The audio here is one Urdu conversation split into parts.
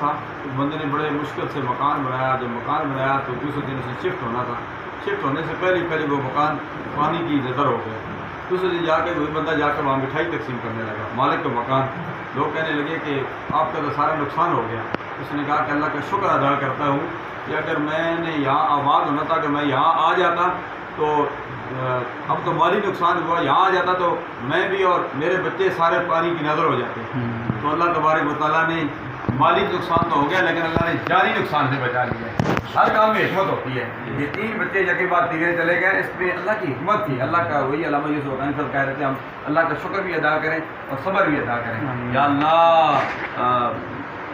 تھا اس بندے نے بڑے مشکل سے مکان بنایا. جب مکان بنایا تو دوسرے دن اسے شفٹ ہونا تھا. شفٹ ہونے سے پہلے وہ مکان پانی کی نظر ہو گیا. دوسرے دن جا کے وہی بندہ جا کے وہاں مٹھائی تقسیم کرنے لگا مالک کا مکان. لوگ کہنے لگے کہ آپ کا تو سارا نقصان ہو گیا. اس نے کہا کہ اللہ کا شکر ادا کرتا ہوں کہ اگر میں نے یہاں آباد ہونا تھا کہ میں یہاں آ جاتا تو اب تو مالی نقصان ہوا. یہاں آ جاتا تو میں بھی اور میرے بچے سارے پانی کی نظر ہو جاتے. تو اللہ تبارک و تعالیٰ نے مالی نقصان تو ہو گیا لیکن اللہ نے جانی نقصان سے بچا لیا. ہر کام میں حکمت ہوتی ہے. یہ 3 بچے یقین بات تیرے چلے گئے, اس میں اللہ کی حکمت تھی. اللہ کا وہی علامہ یوسف حقانی صاحب کہہ رہے تھے ہم اللہ کا شکر بھی ادا کریں اور صبر بھی ادا کریں. یا اللہ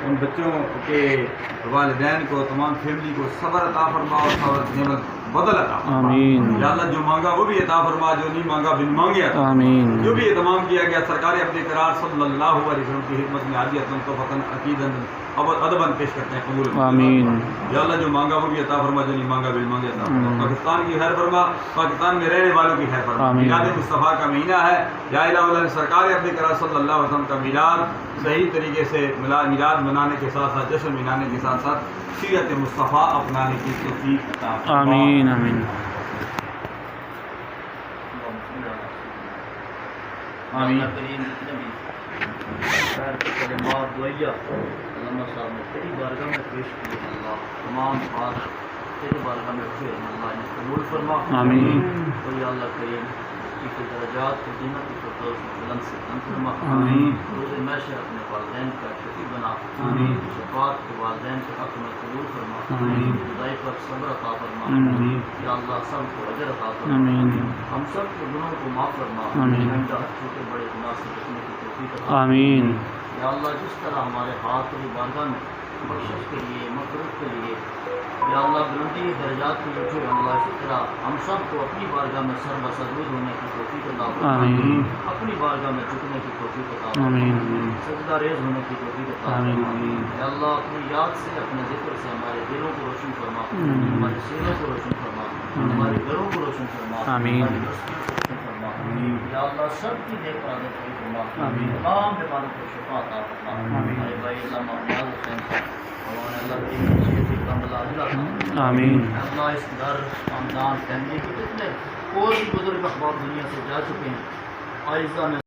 ان بچوں کے والدین کو تمام فیملی کو صبر عطا فرما اور صبر نعمت بدل عطا فرما. یا اللہ جو مانگا وہ بھی عطا فرما, جو نہیں مانگا بن مانگے عطا فرما. جو بھی اہتمام کیا گیا سرکار اپنے قرار صلی اللہ علیہ وسلم کی خدمت میں حاجیت تو فتن عقیدن ادباً پیش کرتے ہیں قبول. یا اللہ جو مانگا وہ بھی عطا فرما, جو نہیں مانگا بن مانگے عطا فرما. پاکستان کی خیر فرما, پاکستان میں رہنے والوں کی خیر فرما. میلاد مصطفیٰ کا مہینہ ہے. یا الہ سرکار اپنے قرار صلی اللہ علیہ وسلم کا میلاد صحیح طریقے سے میلاد منانے کے ساتھ ساتھ جشن منانے کے ساتھ ساتھ سیرت مصطفیٰ اپنانے کی توفیق عطا فرما. آمین آمین آمین. کلمات دعائیہ علامہ صاحب نے تیری بارگاہ میں پیش کی. اللہ تمام بات تیری بارگاہ میں رکھے. اللہ نے قبول فرما. آمین. تو یا اللہ کریم کی کے درجات کو قیمت کو بلند سے بلند فرما. آمین. روز محشر اپنے والدین کا شفیع بنا. آمین. شفاعت کے والدین کے حق میں قبول فرما. آمین. خدائی پر صبر عطا فرما. آمین. یا اللہ سب کو اجر عطا فرما. آمین. ہم سب کے گناہوں کو معاف فرما. آمین. چھوٹے بڑے گناہ سے بچنے کی توفیق عطا. آمین. یا اللہ جس طرح ہمارے ہاتھ کی بارگاہ میں بخشش کے لیے مغفرت کے لیے یا اللہ بلندی درجات کے لیے اللہ اسی طرح ہم سب کو اپنی بارگاہ میں سر بسرود ہونے کی توفیق عطا فرما. آمین. اپنی بارگاہ میں جھکنے کی توفیق عطا فرما. آمین. سجدہ ریز ہونے کی توفیق عطا فرما. یا اللہ اپنی یاد سے اپنے ذکر سے ہمارے دلوں کو روشن فرما. ہمارے سینوں کو روشن فرما. ہمارے گھروں کو روشن فرما. آمین. ہماری بستیوں کو روشن فرما. یا اللہ سب کی دیکھ پرادت کی فرما. تمام بیماروں کو شفا عطا فرما. ہمارے بھائی علامہ نیاز حسین صاحب اللہ کی کاملہ عاجلہ. آمین. اللہ اس گھر خاندان فیملی کے جتنے اور بھی بزرگ احباب دنیا سے جا چکے ہیں آئزہ میں